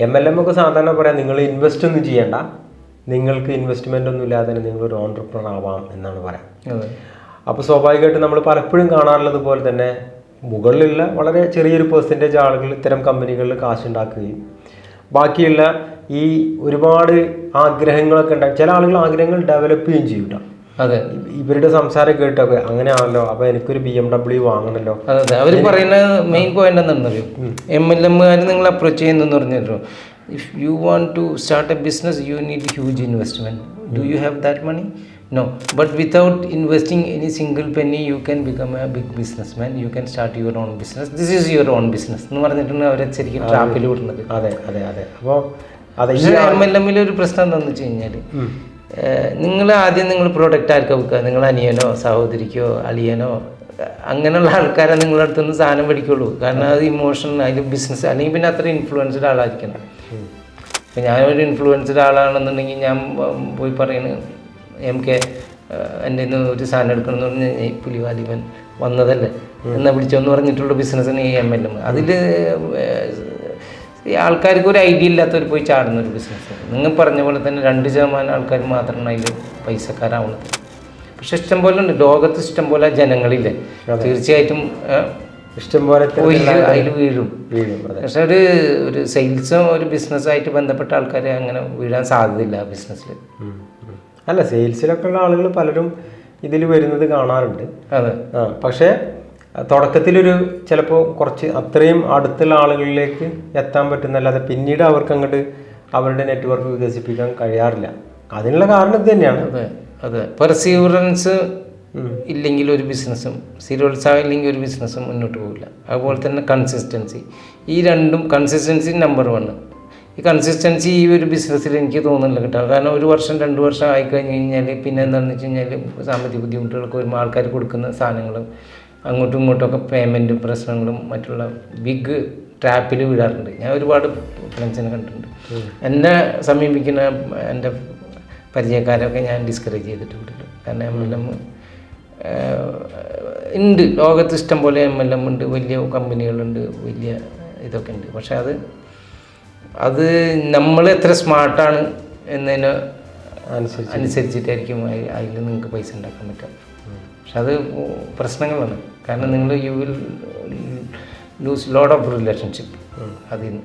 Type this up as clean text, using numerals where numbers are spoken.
MLM ഒക്കെ സാധാരണ പറയാം, നിങ്ങൾ ഇൻവെസ്റ്റ് ഒന്നും ചെയ്യണ്ട, നിങ്ങൾക്ക് ഇൻവെസ്റ്റ്മെൻ്റ് ഒന്നും ഇല്ലാതെ തന്നെ നിങ്ങളൊരു ഓൺട്രപ്രണർ ആവാം എന്നാണ് പറയാം. അപ്പോൾ സ്വാഭാവികമായിട്ടും നമ്മൾ പലപ്പോഴും കാണാറുള്ളത് പോലെ തന്നെ മുകളിലുള്ള വളരെ ചെറിയൊരു പെർസെൻറ്റേജ് ആളുകൾ ഇത്തരം കമ്പനികളിൽ കാശുണ്ടാക്കുകയും ബാക്കിയുള്ള ഈ ഒരുപാട് ആഗ്രഹങ്ങളൊക്കെ ഉണ്ടാകും. ചില ആളുകൾ ആഗ്രഹങ്ങൾ ഡെവലപ്പ് ചെയ്യുകയും ചെയ്യും കേട്ടോ. അതെ, ഇവരുടെ സംസാരം കേട്ടൊക്കെ അങ്ങനെയാണല്ലോ, അപ്പോൾ എനിക്കൊരു BMW വാങ്ങണമല്ലോ. അതെ, അവർ പറയുന്ന മെയിൻ പോയിന്റ് എന്താണെന്ന് അറിയും, MLMകാർ നിങ്ങൾ അപ്രോച്ച് ചെയ്യുന്നതെന്ന് പറഞ്ഞല്ലോ, if you want to start a business you need huge investment. Do you have that money? No, but without investing any single penny you can become a big businessman, you can start your own business, this is your own business എന്ന് പറഞ്ഞിട്ടാണ് അവരെ ശരിക്കും ട്രാപ്പിൽ വിടുന്നത്. അതെ അതെ അതെ. അപ്പോൾ പക്ഷേ MLM-ൽ ഒരു പ്രശ്നം എന്താണെന്ന് വെച്ച് കഴിഞ്ഞാൽ, നിങ്ങൾ ആദ്യം നിങ്ങൾ പ്രോഡക്റ്റ് ആർക്കാ വെക്കുക, നിങ്ങൾ അനിയനോ സഹോദരിക്കോ അളിയനോ അങ്ങനെയുള്ള ആൾക്കാരെ നിങ്ങളുടെ അടുത്തുനിന്ന് സാധനം പഠിക്കുള്ളൂ. കാരണം അത് ഇമോഷൻ, അതിൽ ബിസിനസ്, അല്ലെങ്കിൽ പിന്നെ അത്ര ഇൻഫ്ലുവൻസ്ഡ് ആളായിരിക്കണം. ഇപ്പം ഞാനൊരു ഇൻഫ്ലുവൻസ്ഡ് ആളാണെന്നുണ്ടെങ്കിൽ ഞാൻ പോയി പറയുന്നത് MK എൻ്റെ ഇന്ന് ഒരു സാധനം എടുക്കണമെന്ന് പറഞ്ഞ് പുലിവാലിവൻ വന്നതല്ലേ എന്നാ വിളിച്ചോന്ന് പറഞ്ഞിട്ടുള്ള ബിസിനസ്സിന് ഈ MLM. അതിൽ ആൾക്കാർക്ക് ഒരു ഐഡിയ ഇല്ലാത്തവർ പോയി ചാടുന്ന ഒരു ബിസിനസ്. നിങ്ങൾ പറഞ്ഞ പോലെ തന്നെ 2% ആൾക്കാർ മാത്രമാണ് അതിൽ പൈസക്കാരാവുന്നത്. പക്ഷെ ഇഷ്ടംപോലെ ഉണ്ട്, ലോകത്ത് ഇഷ്ടംപോലെ ജനങ്ങളില്ലേ, തീർച്ചയായിട്ടും ഇഷ്ടംപോലെ പോയി അതിൽ വീഴും. പക്ഷെ ഒരു സെയിൽസും ഒരു ബിസിനസ്സായിട്ട് ബന്ധപ്പെട്ട ആൾക്കാർ അങ്ങനെ വീഴാൻ സാധ്യതയില്ല ആ ബിസിനസ്സിൽ. അല്ല, സെയിൽസിലൊക്കെ ഉള്ള ആളുകൾ പലരും ഇതിൽ വരുന്നത് കാണാറുണ്ട്. അതെ. പക്ഷേ തുടക്കത്തിലൊരു ചിലപ്പോൾ കുറച്ച് അത്രയും അടുത്തുള്ള ആളുകളിലേക്ക് എത്താൻ പറ്റുന്നല്ലാതെ പിന്നീട് അവർക്ക് അങ്ങോട്ട് അവരുടെ നെറ്റ്വർക്ക് വികസിപ്പിക്കാൻ കഴിയാറില്ല. അതിനുള്ള കാരണം ഇത് തന്നെയാണ്. അതെ അതെ, പെർസീവറൻസ് ഇല്ലെങ്കിൽ ഒരു ബിസിനസ്സും, സ്ഥിരോത്സാഹം ഇല്ലെങ്കിൽ ഒരു ബിസിനസ്സും മുന്നോട്ട് പോകില്ല. അതുപോലെ തന്നെ കൺസിസ്റ്റൻസി, ഈ രണ്ടും. Consistency number 1. ഈ കൺസിസ്റ്റൻസി ഈ ഒരു ബിസിനസ്സിൽ എനിക്ക് തോന്നുന്നില്ല കിട്ടാം. കാരണം 1 വർഷം 2 വർഷം ആയിക്കഴിഞ്ഞ് കഴിഞ്ഞാൽ പിന്നെ എന്താണെന്ന് വെച്ച് കഴിഞ്ഞാൽ സാമ്പത്തിക ബുദ്ധിമുട്ടുകളൊക്കെ വരുമ്പോൾ ആൾക്കാർ കൊടുക്കുന്ന സാധനങ്ങളും അങ്ങോട്ടും ഇങ്ങോട്ടുമൊക്കെ പേയ്മെൻറ്റും പ്രശ്നങ്ങളും മറ്റുള്ള ബിഗ് ട്രാപ്പിൽ വീഴാറുണ്ട്. ഞാൻ ഒരുപാട് ഫ്രണ്ട്സിനെ കണ്ടിട്ടുണ്ട്. എന്നെ സമീപിക്കുന്ന എൻ്റെ പരിചയക്കാരൊക്കെ ഞാൻ ഡിസ്കറേജ് ചെയ്തിട്ട് വിട്ടില്ല. കാരണം MLM ഉണ്ട്, ലോകത്ത് ഇഷ്ടം പോലെ MLM ഉണ്ട്, വലിയ കമ്പനികളുണ്ട്, വലിയ ഇതൊക്കെ ഉണ്ട്. പക്ഷെ അത് നമ്മൾ എത്ര സ്മാർട്ടാണ് എന്നതിന് അനുസരിച്ചിട്ടായിരിക്കും അതിൽ നിങ്ങൾക്ക് പൈസ ഉണ്ടാക്കാൻ പറ്റുക. പക്ഷെ അത് പ്രശ്നങ്ങളാണ്. കാരണം നിങ്ങൾ you will loose lot of relationship അതിൽ നിന്ന്.